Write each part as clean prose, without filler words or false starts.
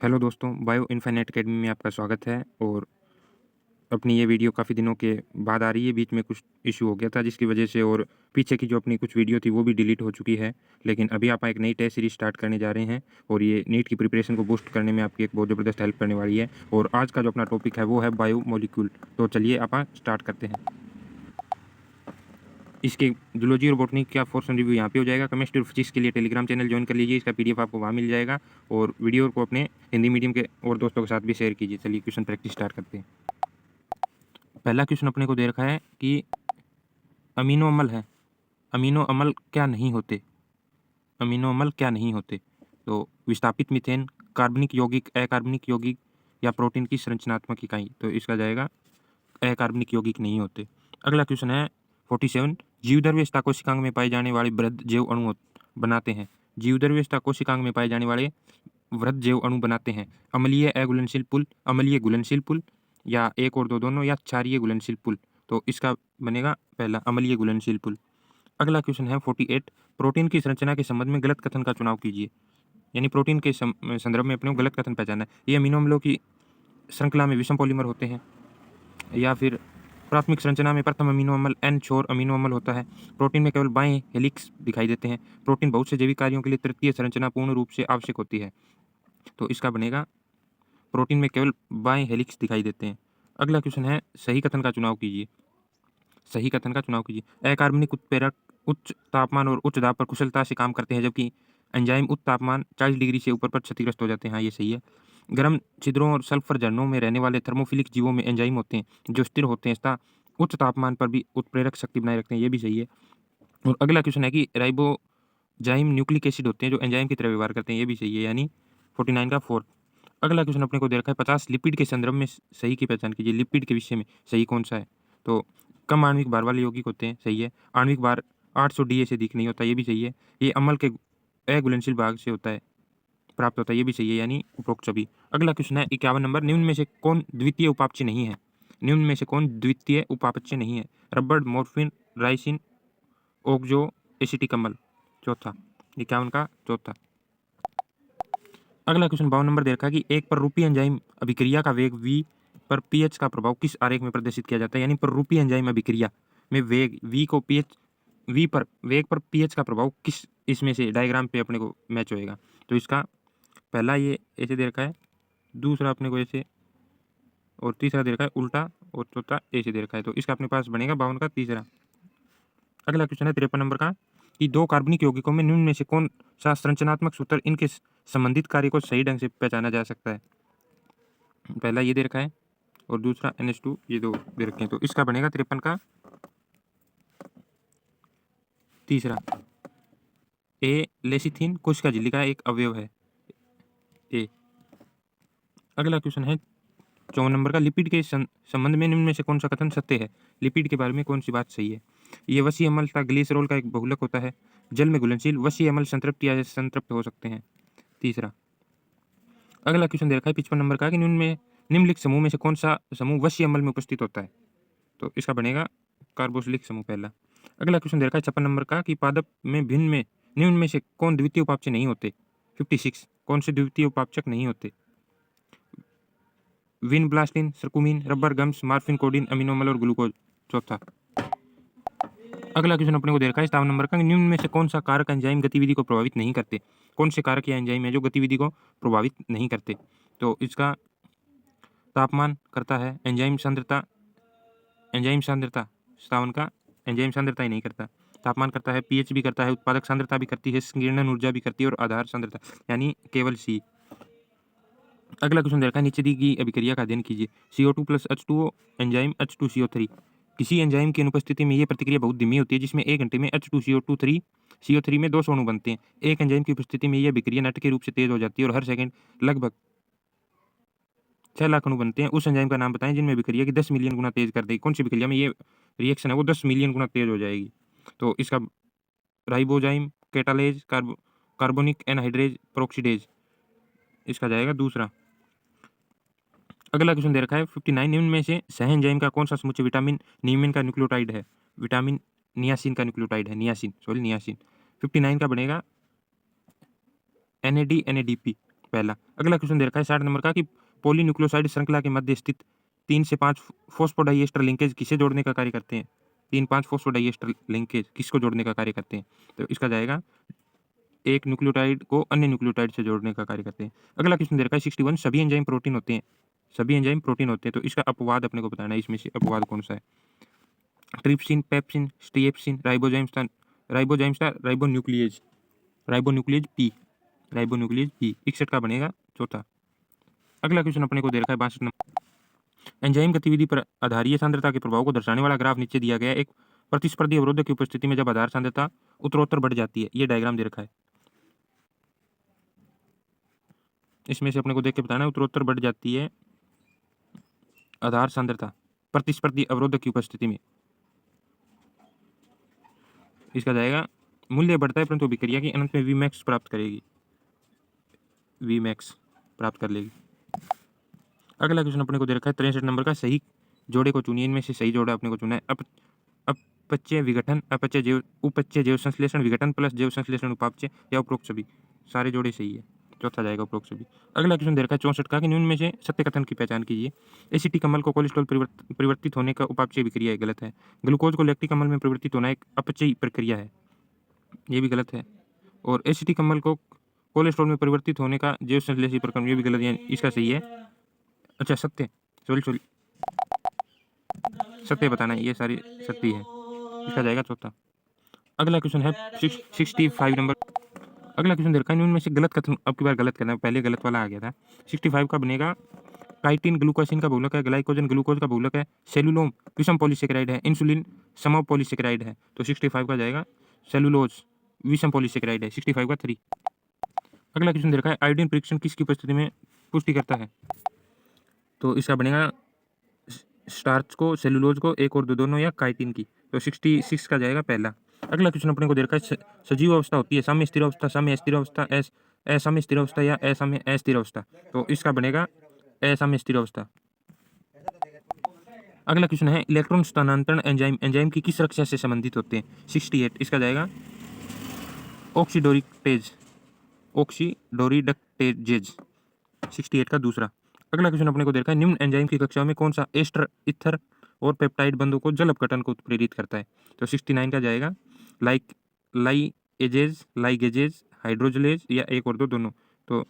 Hello दोस्तों, bio infinite academy में आपका स्वागत है। और अपनी ये वीडियो काफ़ी दिनों के बाद आ रही है। बीच में कुछ इशू हो गया था जिसकी वजह से, और पीछे की जो अपनी कुछ वीडियो थी वो भी डिलीट हो चुकी है। लेकिन अभी आप एक नई टेस्ट सीरीज स्टार्ट करने जा रहे हैं और ये नीट की प्रिपरेशन को बूस्ट करने में आपकी एक बहुत ज़बरदस्त हेल्प करने वाली है। और आज का जो अपना टॉपिक है वो है बायो मॉलिक्यूल। तो चलिए आप स्टार्ट करते हैं। इसके जूलॉजी और बॉटनी का पोर्शन रिव्यू यहाँ पे हो जाएगा। केमिस्ट्री और फिजिक्स के लिए टेलीग्राम चैनल ज्वाइन कर लीजिए, इसका पीडीएफ आपको वहाँ मिल जाएगा। और वीडियो को अपने हिंदी मीडियम के और दोस्तों के साथ भी शेयर कीजिए। चलिए क्वेश्चन प्रैक्टिस स्टार्ट करते हैं। पहला क्वेश्चन अपने को दे रखा है कि अमीनो अम्ल है, अमीनो अम्ल क्या नहीं होते, अमीनो अम्ल क्या नहीं होते। तो विस्थापित मीथेन, कार्बनिक यौगिक, अकार्बनिक यौगिक या प्रोटीन की संरचनात्मक इकाई। तो इसका जाएगा अकार्बनिक यौगिक नहीं होते। अगला क्वेश्चन है 47, जीवद्रव्यस्था कोशिकांग में पाए जाने वाले वृहद जैव अणु बनाते हैं। जीवद्रव्यस्था कोशिकांग में पाए जाने वाले वृहद जैव अणु बनाते हैं अम्लीय अघुलनशील पुल, अम्लीय घुलनशील पुल, या एक और दो दोनों, या क्षारीय घुलनशील पुल। तो इसका बनेगा पहला अम्लीय घुलनशील पुल। अगला क्वेश्चन है 48, प्रोटीन की संरचना के संबंध में गलत कथन का चुनाव कीजिए। यानी प्रोटीन के संदर्भ में अपने को गलत कथन पहचानना है। ये अमीनो अम्लों की श्रृंखला में विषम पॉलीमर होते हैं, या फिर प्राथमिक संरचना में प्रथम अमीनो अम्ल एन छोर अमीनो अम्ल होता है। प्रोटीन में केवल बाएं हेलिक्स दिखाई देते हैं। प्रोटीन बहुत से जैविक कार्यों के लिए तृतीय संरचना पूर्ण रूप से आवश्यक होती है। तो इसका बनेगा प्रोटीन में केवल बाएं हेलिक्स दिखाई देते हैं। अगला क्वेश्चन है सही कथन का चुनाव कीजिए, सही कथन का चुनाव कीजिए। अकार्बनिक उत्प्रेरक उच्च तापमान और उच्च दाब पर कुशलता से काम करते हैं, जबकि एंजाइम उच्च तापमान 40 डिग्री से ऊपर पर क्षतिग्रस्त हो जाते हैं। हाँ, ये सही है। गर्म छिद्रों और सल्फर झरनों में रहने वाले थर्मोफिलिक जीवों में एंजाइम होते हैं जो स्थिर होते हैं तथा उच्च तापमान पर भी उत्प्रेरक शक्ति बनाए रखते हैं। ये भी सही है। और अगला क्वेश्चन है कि राइबोजाइम न्यूक्लिक एसिड होते हैं जो एंजाइम की तरह व्यवहार करते हैं। ये भी सही है, यानी 49 का 4। अगला क्वेश्चन अपने को दे रखा है 50, लिपिड के संदर्भ में सही की पहचान कीजिए। लिपिड के विषय में सही कौन सा है। तो कम आणविक भार वाले यौगिक होते हैं, सही है। आणविक भार 800 डीए से अधिक नहीं होता, ये भी सही है। ये अम्ल के अघुलनशील भाग से होता है, प्राप्त होता है, ये भी सही है, यानी उपरोक्त सभी। अगला क्वेश्चन है 51 नंबर, निम्न में से कौन द्वितीय उपापचय नहीं है। निम्न में से कौन द्वितीय उपापचय नहीं है। रबड़, मॉर्फिन, राइसिन, ओक्जो, एसिटिक अम्ल। चौथा, 51 का चौथा। अगला क्वेश्चन 52 नंबर दे रखा है कि एक पररूपी एंजाइम अभिक्रिया का वेग v पर pH का प्रभाव किस आरेख में प्रदर्शित किया जाता है। यानी पररूपी एंजाइम अभिक्रिया में वेग v को pH, v पर वेग पर pH का प्रभाव किस इसमें से डायग्राम पे अपने को मैच होएगा। तो इसका पहला ये ऐसे दे रखा है, दूसरा अपने को ऐसे, और तीसरा दे रखा है उल्टा, और चौथा ऐसे दे रखा है। तो इसका अपने पास बनेगा 52 का तीसरा। अगला क्वेश्चन है 53 नंबर का कि दो कार्बनिक यौगिकों में निम्न में से कौन सा संरचनात्मक सूत्र इनके संबंधित कार्य को सही ढंग से पहचाना जा सकता है। पहला ये दे रखा है और दूसरा NH2, ये दो दे रखे हैं। तो इसका बनेगा 53 का तीसरा। ए लेसिथिन कोशिका झिल्ली का एक अवयव है, ए। अगला क्वेश्चन है 54 नंबर का, लिपिड के संबंध में निम्न में से कौन सा कथन सत्य है। लिपिड के बारे में कौन सी बात सही है। ये वसीय अम्ल तथा ग्लिसरॉल का एक बहुलक होता है, जल में घुलनशील, वसीय अम्ल संतृप्त या संतृप्त हो सकते हैं, तीसरा। अगला क्वेश्चन दे रखा है 55 नंबर का कि निम्नलिखित समूह में से कौन सा समूह वसीय अम्ल में उपस्थित होता है। तो इसका बनेगा कार्बोक्सिलिक समूह, पहला। अगला क्वेश्चन दे रखा है 56 नंबर का कि पादप में भिन्न में निम्न में से कौन द्वितीय उपापचय नहीं होते। 56, कौन से द्वितीय उपापचक नहीं होते। Vinblastine, curcumin, rubber gums, morphine, codeine, amino अम्ल और ग्लूकोज, चौथा। अगला क्वेश्चन अपने को दे रखा है 57 नंबर का, निम्न में से कौन सा कारक एंजाइम गतिविधि को प्रभावित नहीं करते। कौन से कारक या एंजाइम है जो गतिविधि को प्रभावित नहीं करते। तो इसका तापमान करता है, एंजाइम सांद्रता, एंजाइम सांद्रता 57 का, एंजाइम सांद्रता ही नहीं करता, तापमान करता है, पीएच भी करता है, उत्पादक सांद्रता भी करती है, संकीर्णन ऊर्जा भी करती है, और आधार सांद्रता, यानी केवल सी। अगला क्वेश्चन देखा है, नीचे दी गई अभिक्रिया का अध्ययन कीजिए। CO2 plus H2O enzyme H2CO3। किसी एंजाइम की अनुपस्थिति में यह प्रतिक्रिया बहुत धीमी होती है, जिसमें 1 घंटे में H2CO2 में 200 अणु बनते हैं। एक एंजाइम की उपस्थिति में यह अभिक्रिया नाटकीय रूप से तेज हो जाती है और हर सेकंड लगभग 6 लाख अणु बनते हैं। उस एंजाइम का नाम बताएं जिनमें अभिक्रिया की 10 मिलियन गुना तेज कर देगी। कौन सी अभिक्रिया में ये रिएक्शन है वो 10 मिलियन गुना तेज हो जाएगी। तो इसका ribozyme, catalase, carbonic anhydrase, peroxidase, इसका जाएगा दूसरा। अगला क्वेश्चन दे रखा है 59, निम्न में से सह एंजाइम का कौन सा समुच्चय विटामिन नियमिन का न्यूक्लियोटाइड है। विटामिन नियासिन का न्यूक्लियोटाइड है, नियासिन। 59 का बनेगा NAD NADP। पहला। अगला क्वेश्चन दे रखा है 60 नंबर का कि पॉलीन्यूक्लियोसाइड श्रृंखला के मध्य स्थित 3 से 5 फॉस्फोडाइएस्टर लिंकेज किसे जोड़ने का कार्य करते हैं? 3-5 फॉस्फोडाइएस्टर लिंकेज किसको जोड़ने का कार्य करते हैं? तो इसका जाएगा एक न्यूक्लियोटाइड को अन्य न्यूक्लियोटाइड से जोड़ने का कार्य करते हैं। अगला क्वेश्चन दे रखा है 61 सभी एंजाइम प्रोटीन होते हैं। सभी एंजाइम प्रोटीन होते हैं, तो इसका अपवाद अपने को बताना है, इसमें से अपवाद कौन सा है? Trypsin, pepsin, steapsin, ribonuclease, ribonuclease P, ribonuclease P. 61 का बनेगा चौथा। अगला क्वेश्चन अपने को दे रखा है 62 नंबर। एंजाइम गतिविधि पर आधारीय सांद्रता के प्रभाव को दर्शाने वाला ग्राफ नीचे दिया गया है। एक प्रतिस्पर्धी अवरोधक की उपस्थिति में जब आधार सांद्रता उत्तरोत्तर बढ़ जाती है, ये डायग्राम दे रखा है। इसमें से अपने को देख के बताना है, उत्तरोत्तर बढ़ जाती है आधार सांद्रता प्रतिस्पर्धी अवरोधक की उपस्थिति में। इसका जाएगा मूल्य बढ़ता है परंतु अभिक्रिया की अंत में Vmax प्राप्त करेगी, Vmax प्राप्त कर लेगी। अगला क्वेश्चन अपने को दे रखा है 63 नंबर का सही जोड़े को चुनिए। इनमें से सही जोड़ा अपने को चुना है अपचय विघटन, अपचय जैव उपचय जैव संश्लेषण विघटन प्लस जैव संश्लेषण उपापचय या उपरोक्त सभी। सारे जोड़े सही है, चौथा जाएगा उपरोक्त सभी। अगला क्वेश्चन दे रखा है 64 का कि निम्न में से सत्य कथन की पहचान कीजिए। एसिटिक अम्ल को कोलेस्ट्रॉल परिवर्तित होने का उपापचय विक्रिया है, गलत है। ग्लूकोज को लैक्टिक अम्ल में परिवर्तित होना एक अपचयी प्रक्रिया है, ये भी गलत है। और एसिटिक अम्ल को कोलेस्ट्रॉल में परिवर्तित होने का जैव संश्लेषी प्रक्रम, ये भी गलत है। इसका सही है अच्छा सत्य, सॉरी सत्य बताना है, ये सारी सत्य है। इसका जाएगा चौथा। अगला क्वेश्चन है 65 नंबर। अगला क्वेश्चन दे रखा है उनमें से गलत कथन अब की बार गलत करना है, पहले गलत वाला आ गया था। 65 का बनेगा काइटिन ग्लूकोसिन का बहुलक है, ग्लाइकोजन ग्लूकोज का बहुलक है, सेलुलोम विषम पॉलीसेकेराइड है, इंसुलिन सम पॉलीसेकेराइड है। तो 65 का जाएगा सेलुलोज विषम पॉलीसेकेराइड है, 65 का 3। अगला क्वेश्चन दे रखा है आयोडीन परीक्षण किसकी उपस्थिति में पुष्टि करता है? तो इसका बनेगा स्टार्च को, सेलुलोज को, एक और दो दोनों या काइटिन की। तो 66 का जाएगा पहला। अगला क्वेश्चन अपने को दे रखा है सजीव अवस्था होती है साम्य स्थिर अवस्था, साम्य अस्थिर अवस्था, असाम्य स्थिर अवस्था या असाम्य अस्थिर अवस्था। तो इसका बनेगा असाम्य स्थिर अवस्था। अगला क्वेश्चन है इलेक्ट्रॉन स्थानांतरण एंजाइम एंजाइम की किस रक्षा से संबंधित होते हैं? 68। इसका जाएगा ऑक्सीडोरिडेज, ऑक्सीडोरिडेज 68 का दूसरा। अगला क्वेश्चन अपने को दे रखा है निम्न एंजाइम की कक्षाओं में कौन सा एस्टर इथर और पेप्टाइड बंधों को जल अपघटन को प्रेरित करता है? तो 69 का जाएगा लाइगेजेज, हाइड्रोजलेज या एक और दो दोनों। तो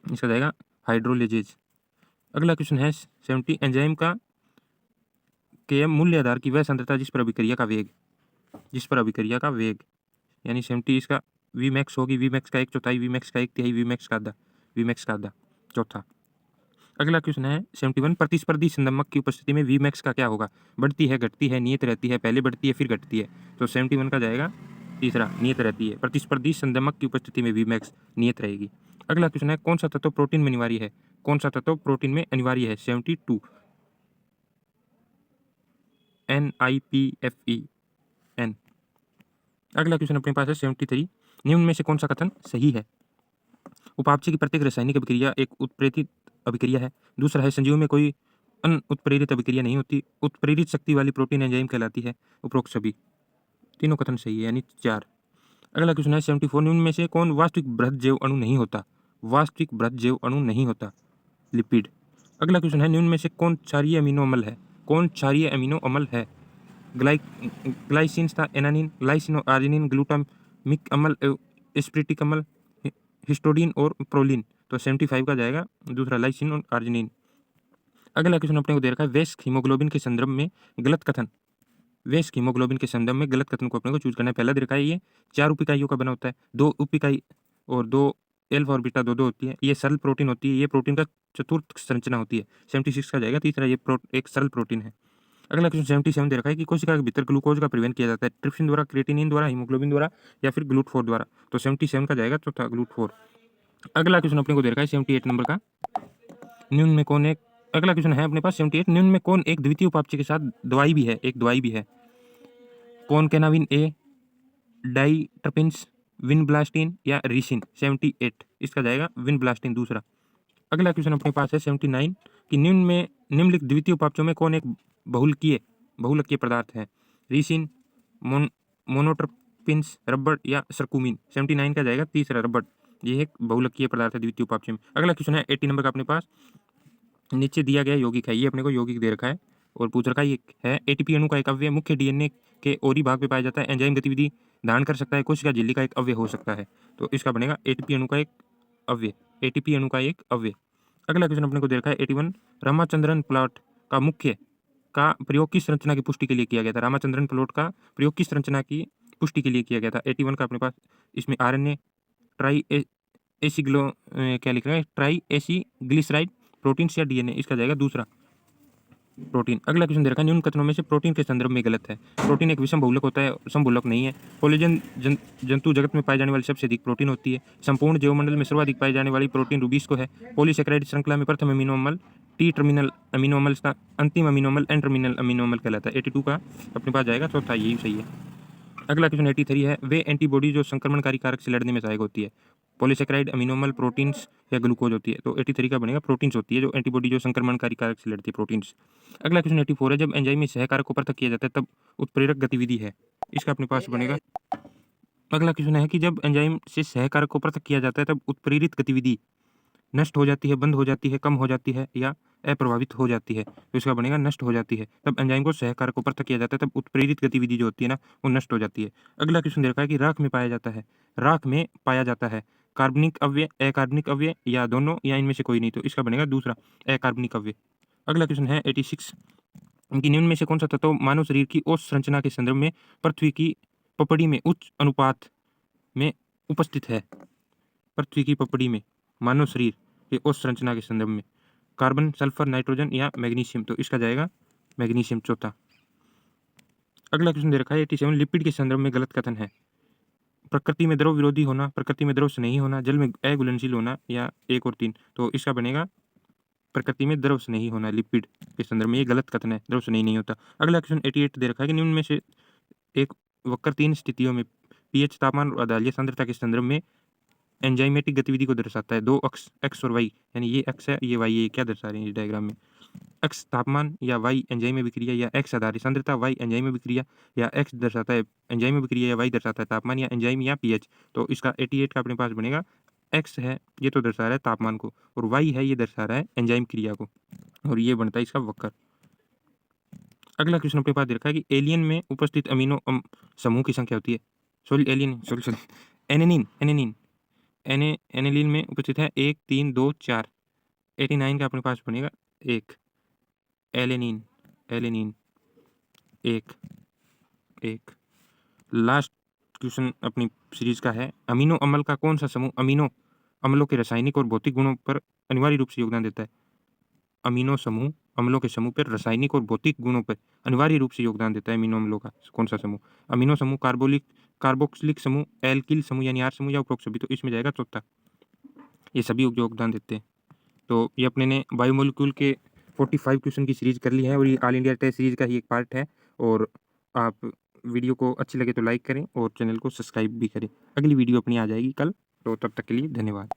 इसका जाएगा हाइड्रोलेजेज। अगला क्वेश्चन है 70 एंजाइम का के मूल्य आधार की वह सांद्रता जिस पर अभिक्रिया का वेग, यानी 70 इसका Vmax होगी, Vmax का 1/4, Vmax का 1/3, Vmax का आधा, चौथा। अगला क्वेश्चन है 71 प्रतिस्पर्धी संदमक की उपस्थिति में Vmax का क्या होगा? बढ़ती है, घटती है, नियत रहती है, पहले बढ़ती है फिर घटती है। तो 71 का जाएगा तीसरा, नियत रहती है। प्रतिस्पर्धी संदमक की उपस्थिति में Vmax नियत रहेगी। अगला क्वेश्चन है कौन सा तत्व प्रोटीन में अनिवार्य है? 72 NIPFEN। अगला क्वेश्चन अपने पास है 73 निम्न में से कौन सा कथन सही है? उपापचय की प्रत्येक रासायनिक अभिक्रिया एक उत्प्रेरित अभिक्रिया है। दूसरा है संजीव में कोई उत्प्रेरित अभिक्रिया नहीं होती। उत्प्रेरित शक्ति वाली प्रोटीन एंजाइम कहलाती है। उपरोक्त सभी, तीनों कथन सही है, यानी 4। अगला क्वेश्चन है 74 निम्न में से कौन वास्तविक बृहद जैव अणु नहीं होता? लिपिड। अगला क्वेश्चन है निम्न में से कौन क्षारीय अमीनो अम्ल है? ग्लाइसिन था, एनानिन, लाइसिन, आर्जिनिन, ग्लूटामिक अम्ल, एस्प्रिटिक अम्ल, हिस्टोडीन और प्रोलिन। तो 75 का जाएगा दूसरा, लाइसिन और आर्जिनिन। अगला क्वेश्चन अपने को दे रखा है वयस्क हीमोग्लोबिन के संदर्भ में गलत कथन को अपने को चूज करना है। पहला दे रखा है ये 4 उप इकाइयों का बना होता है, 2 उप इकाई और 2 अल्फा और बीटा 2 होती है। ये सरल प्रोटीन होती है, ये प्रोटीन का चतुर्थ संरचना होती है। 76 का जाएगा तीसरा, ये एक सरल प्रोटीन है। अगला क्वेश्चन 77 दे रखा है कि कोशिका के भीतर ग्लूकोज का परिवहन किया जाता है ट्रिप्सिन द्वारा, क्रिएटिनिन द्वारा, हीमोग्लोबिन द्वारा या फिर GLUT4 द्वारा। तो 77 का जाएगा चौथा, GLUT4। अगला क्वेश्चन अपने को दे रखा है 78 नंबर का निम्न में कौन एक, अगला क्वेश्चन है अपने पास 78 निम्न में कौन एक द्वितीय उपापचय के साथ दवाई भी है? कॉनकेनाविन ए, डाइट्रपिन्स, विनब्लास्टिन या रिसिन। 78 इसका जाएगा विनब्लास्टिन दूसरा। अगला क्वेश्चन अपने पास है 79 कि निम्नलिखित द्वितीय उपापचयों में कौन एक बहुलकीय पदार्थ है? रिसिन, मोनोट्रपिन्स, रबड़ या सरकुमिन। 79 का जाएगा तीसरा, रबड़। ये एक बहुलकीय पदार्थ है द्वितीय उपापचय में। अगला क्वेश्चन है 80 नंबर का अपने पास। नीचे दिया गया यौगिक है, ये अपने को यौगिक दे रखा है और पूछ रखा है ये है एटीपी अणु का एक अवयव मुख्य डीएनए के ओरी भाग पे पाया जाता है, एंजाइम गतिविधि धारण कर सकता है, कोशिका झिल्ली का एक अवयव हो सकता है। तो इसका बनेगा एटीपी अणु का एक अवयव, एटीपी अणु का एक अवयव। अगला क्वेश्चन अपने को दे रखा है 81 रामाचंद्रन प्लॉट का मुख्य का प्रयोग किस संरचना की पुष्टि के लिए किया गया था। रामाचंद्रन प्लॉट का प्रयोग किस संरचना की पुष्टि के लिए किया गया था। 81 का अपने पास इसमें आरएनए ट्राई एसिग्लो क्या लिख रहा है, ट्राई एसी ग्लिसराइड प्रोटीन्स या डीएनए, इसका जाएगा दूसरा प्रोटीन। अगला क्वेश्चन दे रखा है निम्न कथनों में से प्रोटीन के संदर्भ में गलत है। प्रोटीन एक विषम बहुलक होता है, समबहुलक नहीं है। कोलेजन जंतु जगत में पाई जाने वाली सबसे अधिक प्रोटीन होती है। संपूर्ण जैवमंडल में सर्वाधिक पाई जाने वाली प्रोटीन रूबीस है। पॉलीसेकेराइड श्रृंखला में प्रथम अमीनो अम्ल टी टर्मिनल अमीनो अम्ल का अंतिम अमीनो अम्ल एन टर्मिनल अमीनो अम्ल कहलाता है। 82 का अपने पास जाएगा चौथा, यही सही है। अगला क्वेश्चन 83 है वे एंटीबॉडी जो संक्रमणकारी कारक से लड़ने में सहायक होती है। पॉलीसेकेराइड अमीनो अम्ल प्रोटीन्स या ग्लूकोज होती है। तो 83 का बनेगा प्रोटीन्स होती है जो एंटीबॉडी जो संक्रमणकारी कारक से लड़ती है, प्रोटीन्स। अगला क्वेश्चन 84 है जब एंजाइम में सहकारक को पृथक किया जाता है तब उत्प्रेरक गतिविधि है, इसका अपने पास बनेगा। अगला क्वेश्चन है कि जब एंजाइम से सहकारक को पृथक किया जाता है तब उत्प्रेरित गतिविधि नष्ट हो जाती है, बंद हो जाती है, कम हो जाती है या अप्रभावित हो जाती है। तो इसका बनेगा नष्ट हो जाती है। तब एंजाइम को सहकारक को पृथक किया जाता है तब उत्प्रेरित गतिविधि जो होती है ना वो नष्ट हो जाती है। अगला क्वेश्चन दे रखा है कि राख में पाया जाता है, राख में पाया जाता है कार्बनिक अव्यय, अकार्बनिक अव्यय या दोनों या इनमें से कोई नहीं। तो इसका बनेगा दूसरा अकार्बनिक अव्यय। अगला क्वेश्चन है 86 कि निम्न में से कौन सा तत्व मानव शरीर की ओष संरचना के संदर्भ में पृथ्वी की पपड़ी में उच्च अनुपात में उपस्थित है। पृथ्वी की पपड़ी में मानव शरीर के ओष संरचना के संदर्भ में कार्बन, सल्फर, नाइट्रोजन या मैग्नीशियम। तो इसका जाएगा मैग्नीशियम चौथा। अगला क्वेश्चन दे रखा है 87 लिपिड के संदर्भ में गलत कथन है। प्रकृति में द्रव विरोधी होना, प्रकृति में द्रव से नहीं होना, जल में अघुलनशील होना या 1 और 3। तो इसका बनेगा प्रकृति में द्रव से नहीं होना, लिपिड के संदर्भ में ये गलत कथन है, द्रव से नहीं होता। अगला क्वेश्चन 88 दे रखा है कि निम्न में से एक वक्र 3 स्थितियों में पीएच, तापमान और आधारीय सांद्रता के संदर्भ में एंजाइमेटिक गतिविधि को दर्शाता है। दो अक्ष एक्स और वाई, यानी ये एक्स है ये वाई है, क्या दर्शा रहे हैं इस डायग्राम में। एक्स तापमान या वाई एंजाइम अभिक्रिया या एक्स आधारित सांद्रता, वाई एंजाइम अभिक्रिया या एक्स दर्शाता है एंजाइम अभिक्रिया या वाई दर्शाता है तापमान या एंजाइम या पीएच। तो इसका 88 का अपने पास बनेगा एक्स है ये तो दर्शा रहा है तापमान को और वाई है ये दर्शा रहा है एंजाइम क्रिया को और ये बनता है इसका वक्र। अगला क्वेश्चन अपने पास दे रखा है कि एलियन में उपस्थित अमीनो समूह की संख्या होती है। सॉरी एनिलीन में उपस्थित है 1 3 2 4। 89 का अपने पास बनेगा 1। Alanine alanine 1 1। लास्ट क्वेश्चन अपनी सीरीज का है अमीनो अम्ल का कौन सा समूह अमीनो अम्लों के रासायनिक और भौतिक गुणों पर अनिवार्य रूप से योगदान देता है। अमीनो समूह अम्लों के समूह पर रासायनिक और भौतिक गुणों पर अनिवार्य रूप से योगदान देता है अमीनो अम्लों का कौन सा समूह। अमीनो समूह, कार्बोक्सिलिक समूह, एल्किल समूह यानी आर समूह या उपरोक्त सभी। तो इसमें जाएगा चौथा, ये सभी योगदान देते हैं। तो ये अपने ने बायोमोलिक्यूल के 45 क्वेश्चन की सीरीज कर ली है और ये ऑल इंडिया टेस्ट सीरीज का ही एक पार्ट है। और आप वीडियो को अच्छी लगे तो लाइक करें और चैनल को सब्सक्राइब भी करें। अगली वीडियो अपनी आ जाएगी कल, तो तब तक के लिए धन्यवाद।